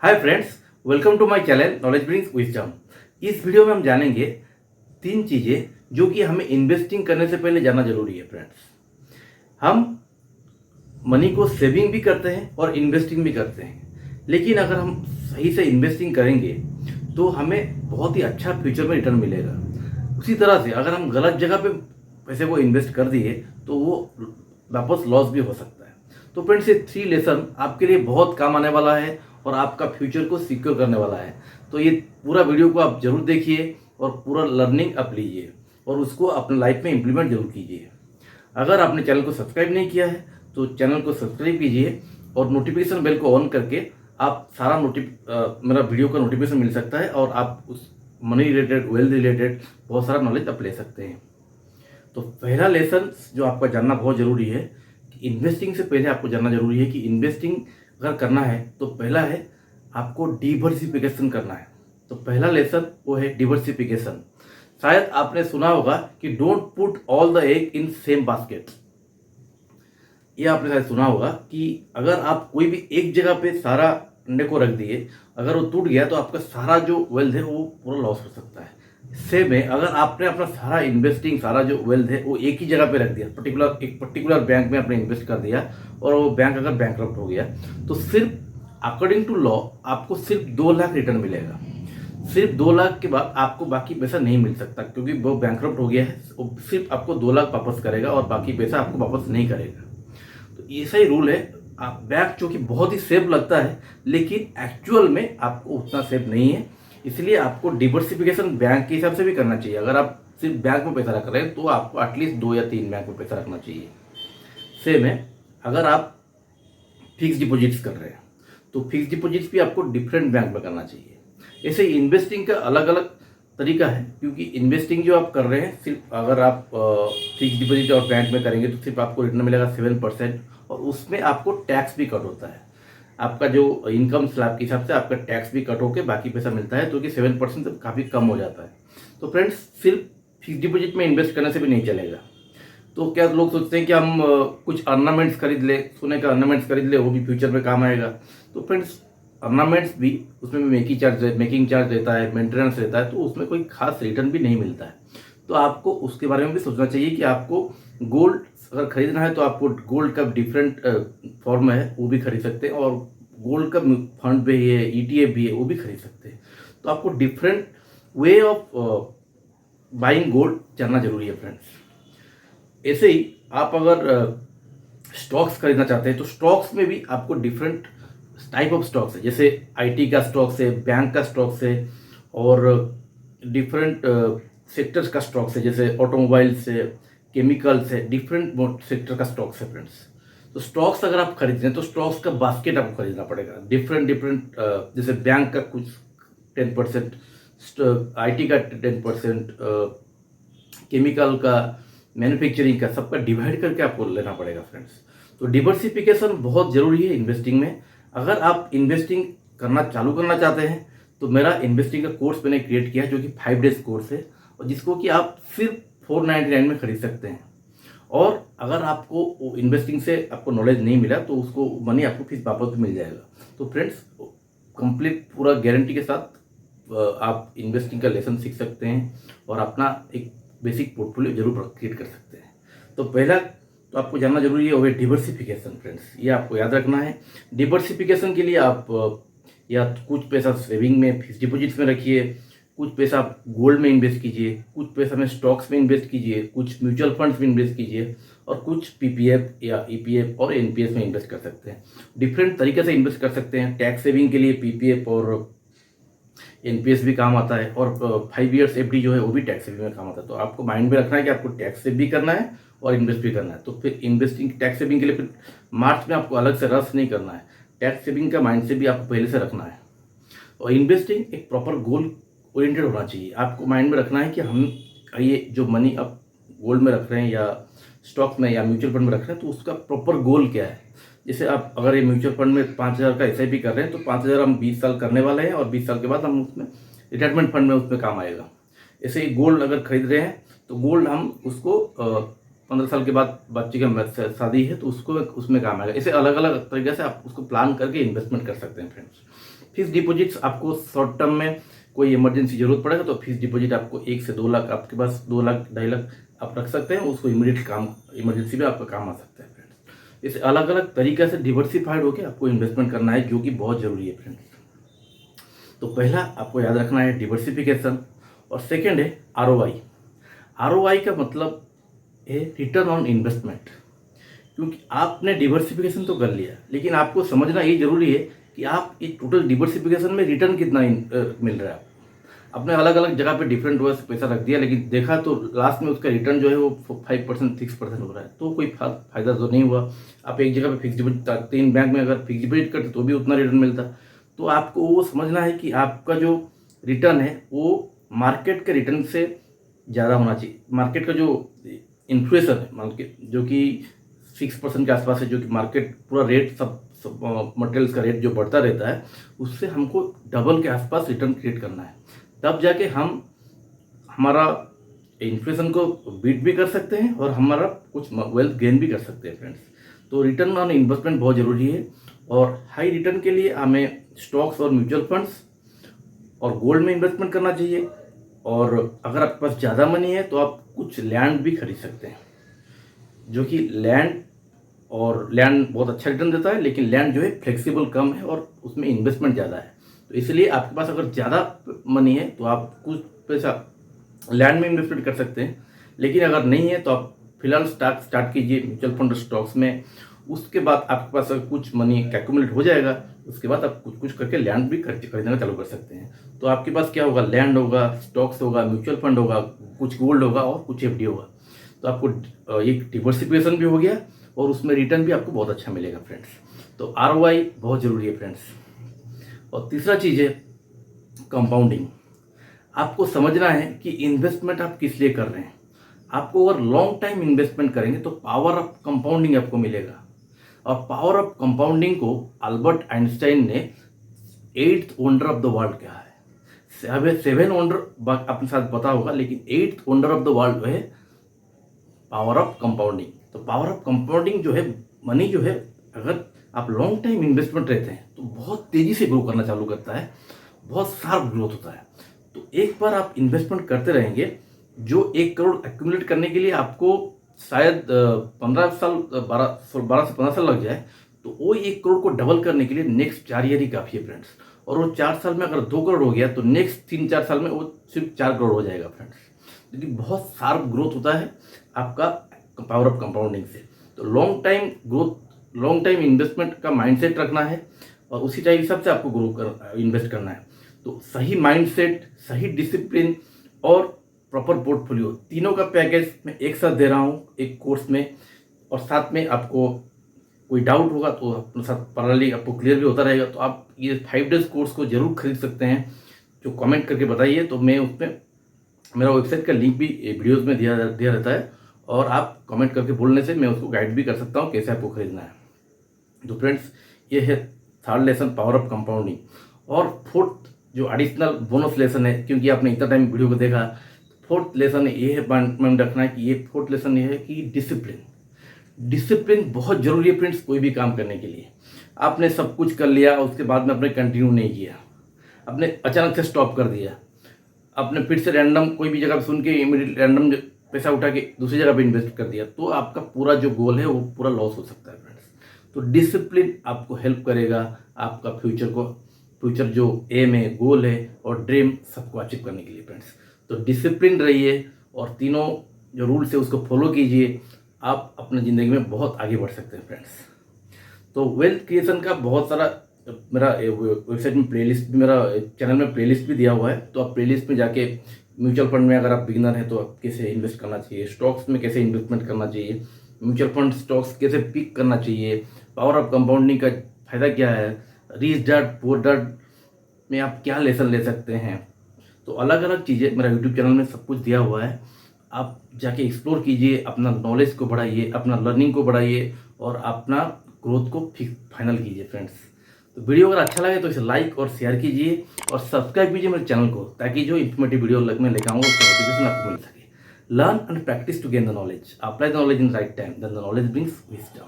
Hi friends, welcome to my channel knowledge brings wisdom. इस video में हम जानेंगे 3 चीज़ें जो कि हमें इन्वेस्टिंग करने से पहले जानना जरूरी है। फ्रेंड्स, हम मनी को सेविंग भी करते हैं और इन्वेस्टिंग भी करते हैं, लेकिन अगर हम सही से इन्वेस्टिंग करेंगे तो हमें बहुत ही अच्छा फ्यूचर में रिटर्न मिलेगा। उसी तरह से अगर हम गलत जगह पे पैसे को इन्वेस्ट कर दिए तो वो वापस लॉस भी हो सकता है। तो फ्रेंड्स, ये 3 लेसन आपके लिए बहुत काम आने वाला है और आपका फ्यूचर को सिक्योर करने वाला है। तो ये पूरा वीडियो को आप जरूर देखिए और पूरा लर्निंग आप लीजिए और उसको अपने लाइफ में इम्प्लीमेंट जरूर कीजिए। अगर आपने चैनल को सब्सक्राइब नहीं किया है तो चैनल को सब्सक्राइब कीजिए और नोटिफिकेशन बेल को ऑन करके आप सारा मेरा वीडियो का नोटिफिकेशन मिल सकता है और आप उस मनी रिलेटेड, वेल्थ रिलेटेड बहुत सारा नॉलेज आप ले सकते हैं। तो पहला लेसन जो आपका जानना बहुत ज़रूरी है कि इन्वेस्टिंग से पहले आपको जानना जरूरी है कि इन्वेस्टिंग अगर करना है तो पहला है आपको डिवर्सिफिकेशन करना है। तो पहला लेसन वो है डिवर्सिफिकेशन। शायद आपने सुना होगा कि don't put all the egg in same basket. ये आपने शायद सुना होगा कि अगर आप कोई भी एक जगह पे सारा अंडे को रख दिए, अगर वो टूट गया तो आपका सारा जो वेल्थ है वो पूरा लॉस हो सकता है। सेम है, अगर आपने अपना सारा इन्वेस्टिंग, सारा जो वेल्थ है वो एक ही जगह पे रख दिया, एक पर्टिकुलर बैंक में आपने इन्वेस्ट कर दिया और वो बैंक अगर बैंकरप्ट हो गया तो सिर्फ अकॉर्डिंग टू लॉ आपको सिर्फ 2 लाख रिटर्न मिलेगा। सिर्फ 2 लाख के बाद आपको बाकी पैसा नहीं मिल सकता, क्योंकि वो बैंकरप्ट हो गया है। वो सिर्फ आपको 2 लाख वापस करेगा और बाकी पैसा आपको वापस नहीं करेगा। तो ऐसा ही रूल है। आप बैंक जो कि बहुत ही सेफ लगता है लेकिन एक्चुअल में आपको उतना सेफ नहीं है, इसलिए आपको डिवर्सिफिकेशन बैंक के हिसाब से भी करना चाहिए। अगर आप सिर्फ बैंक में पैसा रख रहे हैं तो आपको एटलीस्ट 2 या 3 बैंक में पैसा रखना चाहिए। सेम है, अगर आप फिक्स डिपॉजिट्स कर रहे हैं तो फिक्स डिपॉजिट्स भी आपको डिफरेंट बैंक में करना चाहिए। ऐसे इन्वेस्टिंग का अलग अलग तरीका है, क्योंकि इन्वेस्टिंग जो आप कर रहे हैं सिर्फ अगर आप फिक्स डिपॉजिट और बैंक में करेंगे तो सिर्फ आपको रिटर्न मिलेगा 7% और उसमें आपको टैक्स भी कट होता है। आपका जो इनकम स्लैब के हिसाब से आपका टैक्स भी कट होकर बाकी पैसा मिलता है, तो कि 7% से काफ़ी कम हो जाता है। तो फ्रेंड्स, सिर्फ फिक्स डिपॉजिट में इन्वेस्ट करने से भी नहीं चलेगा। तो क्या लोग सोचते हैं कि हम कुछ ऑर्नामेंट्स खरीद ले, सोने का ऑर्नामेंट्स खरीद ले, वो भी फ्यूचर में काम आएगा। तो फ्रेंड्स, ऑर्नामेंट्स भी उसमें मेकिंग चार्ज रहता है, मेंटेनेंस रहता है, तो उसमें कोई खास रिटर्न भी नहीं मिलता है। तो आपको उसके बारे में भी सोचना चाहिए कि आपको गोल्ड अगर खरीदना है तो आपको गोल्ड का डिफरेंट फॉर्म है वो भी खरीद सकते हैं, और गोल्ड का फंड भी है, ETF भी है, वो भी खरीद सकते हैं। तो आपको different way of buying gold जानना जरूरी है फ्रेंड्स। ऐसे ही आप अगर स्टॉक्स खरीदना चाहते हैं तो स्टॉक्स में भी आपको डिफरेंट टाइप ऑफ स्टॉक्स है, जैसे IT का स्टॉक्स है, बैंक का स्टॉक्स है और डिफरेंट सेक्टर्स का स्टॉक्स है, जैसे ऑटोमोबाइल्स है, केमिकल्स है, डिफरेंट सेक्टर का स्टॉक्स है फ्रेंड्स। तो स्टॉक्स अगर आप खरीदते हैं तो स्टॉक्स का बास्केट आपको खरीदना पड़ेगा। डिफरेंट जैसे बैंक का कुछ 10%, IT का 10%, केमिकल का, मैन्युफैक्चरिंग का, सबका डिवाइड करके आपको लेना पड़ेगा फ्रेंड्स। तो डिवर्सिफिकेशन बहुत ज़रूरी है इन्वेस्टिंग में। अगर आप इन्वेस्टिंग चालू करना चाहते हैं तो मेरा इन्वेस्टिंग का कोर्स मैंने क्रिएट किया है, जो कि 5 डेज कोर्स है और जिसको कि आप सिर्फ 499 में खरीद सकते हैं। और अगर आपको इन्वेस्टिंग से आपको नॉलेज नहीं मिला तो उसको मनी आपको फीस वापस भी मिल जाएगा। तो फ्रेंड्स, कंप्लीट पूरा गारंटी के साथ आप इन्वेस्टिंग का लेसन सीख सकते हैं और अपना एक बेसिक पोर्टफोलियो जरूर क्रिएट कर सकते हैं। तो पहला तो आपको जानना जरूरी है वो है डिवर्सिफिकेशन फ्रेंड्स। ये आपको याद रखना है। डिवर्सिफिकेशन के लिए आप या कुछ पैसा सेविंग में, फिक्स डिपॉजिट्स में रखिए, कुछ पैसा आप गोल्ड में इन्वेस्ट कीजिए, कुछ पैसा में स्टॉक्स में इन्वेस्ट कीजिए, कुछ म्यूचुअल फंड्स में इन्वेस्ट कीजिए और कुछ PPF या EPF और NPS में इन्वेस्ट कर सकते हैं। डिफरेंट तरीके से इन्वेस्ट कर सकते हैं। टैक्स सेविंग के लिए PPF और NPS भी काम आता है और 5 ईयर्स FD जो है वो भी टैक्स सेविंग में काम आता है। तो आपको माइंड में रखना है कि आपको टैक्स सेव भी करना है और इन्वेस्ट भी करना है। तो फिर इन्वेस्टिंग, टैक्स सेविंग के लिए फिर मार्च में आपको अलग से रश नहीं करना है। टैक्स सेविंग का माइंड से भी आपको पहले से रखना है। और इन्वेस्टिंग एक प्रॉपर गोल ओरिएंटेड होना चाहिए। आपको माइंड में रखना है कि हम ये जो मनी आप गोल्ड में रख रहे हैं या स्टॉक्स में या म्यूचुअल फंड में रख रहे हैं तो उसका प्रॉपर गोल क्या है। जैसे आप अगर ये म्यूचुअल फंड में 5,000 का SIP कर रहे हैं तो 5,000 हम 20 साल करने वाले हैं और 20 साल के बाद हम उसमें रिटायरमेंट फंड में उसमें काम आएगा। ऐसे ही गोल्ड अगर खरीद रहे हैं तो गोल्ड हम उसको 15 साल के बाद बच्चे की शादी है तो उसको उसमें काम आएगा। इसे अलग अलग तरीके से आप उसको प्लान करके इन्वेस्टमेंट कर सकते हैं फ्रेंड्स। फिक्स डिपॉजिट्स आपको शॉर्ट टर्म में कोई इमरजेंसी जरूरत पड़ेगा तो फिक्स डिपॉजिट आपको 1 से 2 लाख, आपके पास 2 लाख 2.5 लाख आप रख सकते हैं, उसको इमीडिएट काम इमरजेंसी में आपका काम आ सकता है फ्रेंड्स। इसे अलग अलग तरीके से डिवर्सिफाइड होकर आपको इन्वेस्टमेंट करना है, जो कि बहुत ज़रूरी है फ्रेंड्स। तो पहला आपको याद रखना है डिवर्सिफिकेशन, और सेकेंड है ROI। ROI का मतलब है रिटर्न ऑन इन्वेस्टमेंट। क्योंकि आपने डिवर्सिफिकेशन तो कर लिया, लेकिन आपको समझना ये जरूरी है कि आप इस टोटल डिवर्सिफिकेशन में रिटर्न कितना मिल रहा है। आपने अलग अलग जगह पे डिफरेंट वे से पैसा रख दिया, लेकिन देखा तो लास्ट में उसका रिटर्न जो है वो 5% 6% हो रहा है, तो कोई फायदा तो नहीं हुआ। आप एक जगह पे फिक्स डिपॉजिट 3 बैंक में अगर फिक्स डिपॉजिट करते तो भी उतना रिटर्न मिलता। तो आपको वो समझना है कि आपका जो रिटर्न है वो मार्केट के रिटर्न से ज़्यादा होना चाहिए। मार्केट का जो इन्फ्लेशन है मार्केट जो कि 6% के आसपास है, जो कि मार्केट पूरा रेट सब मटेरियल्स का रेट जो बढ़ता रहता है, उससे हमको डबल के आसपास रिटर्न क्रिएट करना है। तब जाके हम हमारा इन्फ्लेशन को बीट भी कर सकते हैं और हमारा कुछ वेल्थ गेन भी कर सकते हैं फ्रेंड्स। तो रिटर्न ऑन इन्वेस्टमेंट बहुत ज़रूरी है, और हाई रिटर्न के लिए हमें स्टॉक्स और म्यूचुअल फंड्स और गोल्ड में इन्वेस्टमेंट करना चाहिए। और अगर आपके पास ज़्यादा मनी है तो आप कुछ लैंड भी खरीद सकते हैं, जो कि लैंड बहुत अच्छा रिटर्न देता है, लेकिन लैंड जो है फ्लेक्सिबल कम है और उसमें इन्वेस्टमेंट ज़्यादा है। तो इसलिए आपके पास अगर ज़्यादा मनी है तो आप कुछ पैसा लैंड में इन्वेस्टमेंट कर सकते हैं, लेकिन अगर नहीं है तो आप फिलहाल स्टार्ट कीजिए म्यूचुअल फंड स्टॉक्स में। उसके बाद आपके पास अगर कुछ मनी एक्यूमुलेट हो जाएगा, उसके बाद आप कुछ कुछ करके लैंड भी खरीदना चालू कर सकते हैं। तो आपके पास क्या होगा, लैंड होगा, स्टॉक्स होगा, म्यूचुअल फंड होगा, कुछ गोल्ड होगा और कुछ FD होगा। तो आपको एक डिवर्सिफिकेशन भी हो गया और उसमें रिटर्न भी आपको बहुत अच्छा मिलेगा फ्रेंड्स। तो ROI बहुत ज़रूरी है फ्रेंड्स। और तीसरा चीज़ है कंपाउंडिंग। आपको समझना है कि इन्वेस्टमेंट आप किस लिए कर रहे हैं। आपको अगर लॉन्ग टाइम इन्वेस्टमेंट करेंगे तो पावर ऑफ कंपाउंडिंग आपको मिलेगा। और पावर ऑफ कंपाउंडिंग को अल्बर्ट आइंस्टाइन ने 8th wonder of the world कहा है। 7 वंडर अपने साथ पता होगा, लेकिन 8th wonder of the world जो है पावर ऑफ कंपाउंडिंग। तो पावर ऑफ कंपाउंडिंग जो है, मनी जो है, अगर आप लॉन्ग टाइम इन्वेस्टमेंट रहते हैं तो बहुत तेजी से ग्रो करना चालू करता है, बहुत शार्प ग्रोथ होता है। तो एक बार आप इन्वेस्टमेंट करते रहेंगे, जो 1 करोड़ एक्यूमुलेट करने के लिए आपको शायद 12 से 15 साल लग जाए, तो वो 1 करोड़ को डबल करने के लिए नेक्स्ट 4 ईयर ही काफ़ी है फ्रेंड्स। और वो 4 साल में अगर 2 करोड़ हो गया तो नेक्स्ट 3-4 साल में वो सिर्फ 4 करोड़ हो जाएगा फ्रेंड्स। क्योंकि बहुत शार्प ग्रोथ होता है आपका पावर ऑफ कंपाउंडिंग से। तो long time growth, long time investment का माइंडसेट रखना है और उसी टाइप हिसाब से आपको इन्वेस्ट करना है। तो सही माइंडसेट, सही डिसिप्लिन और प्रॉपर पोर्टफोलियो, तीनों का पैकेज मैं एक साथ दे रहा हूँ एक कोर्स में। और साथ में आपको कोई डाउट होगा तो अपने साथ पैरेलली आपको क्लियर भी होता रहेगा। तो आप ये 5 डेज कोर्स को जरूर खरीद सकते हैं। जो कमेंट करके बताइए, तो मैं उसमें मेरा वेबसाइट का लिंक भी वीडियोज़ में दिया रहता है, और आप कमेंट करके बोलने से मैं उसको गाइड भी कर सकता हूँ कैसे आपको खरीदना है। तो फ्रेंड्स, ये है 3rd lesson power of compounding. और 4th जो एडिशनल बोनस लेसन है, क्योंकि आपने इतना टाइम वीडियो को देखा, 4th लेसन ये है माइंड रखना है कि ये 4th लेसन ये है कि डिसिप्लिन बहुत जरूरी है फ्रेंड्स। कोई भी काम करने के लिए आपने सब कुछ कर लिया, उसके बाद में आपने कंटिन्यू नहीं किया, आपने अचानक से स्टॉप कर दिया, आपने फिर से रैंडम कोई भी जगह सुन के इमीडिएट रैंडम पैसा उठा के दूसरी जगह पे इन्वेस्ट कर दिया, तो आपका पूरा जो गोल है वो पूरा लॉस हो सकता है फ्रेंड्स। तो डिसिप्लिन आपको हेल्प करेगा आपका फ्यूचर जो एम है, गोल है और ड्रीम सबको अचीव करने के लिए फ्रेंड्स। तो डिसिप्लिन रहिए और तीनों जो रूल्स है उसको फॉलो कीजिए, आप अपनी ज़िंदगी में बहुत आगे बढ़ सकते हैं फ्रेंड्स। तो वेल्थ क्रिएशन का बहुत सारा मेरा वेबसाइट में प्लेलिस्ट भी, मेरा चैनल में प्लेलिस्ट भी दिया हुआ है। तो आप प्लेलिस्ट में जाके म्यूचुअल फंड में अगर आप बिगिनर हैं तो आप कैसे इन्वेस्ट करना चाहिए, स्टॉक्स में कैसे इन्वेस्टमेंट करना चाहिए, म्यूचुअल फंड स्टॉक्स कैसे पिक करना चाहिए, पावर ऑफ कंपाउंडिंग का फायदा क्या है, रिच डैड पुअर डैड में आप क्या लेसन ले सकते हैं। तो अलग अलग चीज़ें मेरा यूट्यूब चैनल में सब कुछ दिया हुआ है। आप जाके एक्सप्लोर कीजिए, अपना नॉलेज को बढ़ाइए, अपना लर्निंग को बढ़ाइए और अपना ग्रोथ को फाइनल कीजिए फ्रेंड्स। तो वीडियो अगर अच्छा लगे तो इसे लाइक और शेयर कीजिए और सब्सक्राइब कीजिए मेरे चैनल को, ताकि जो इन्फॉर्मेटिव वीडियो मैं लेकर आऊँगा उसका नोटिफिकेशन आपको मिल सके। learn and practice to gain the knowledge. Apply the knowledge in the right time, then the knowledge brings wisdom.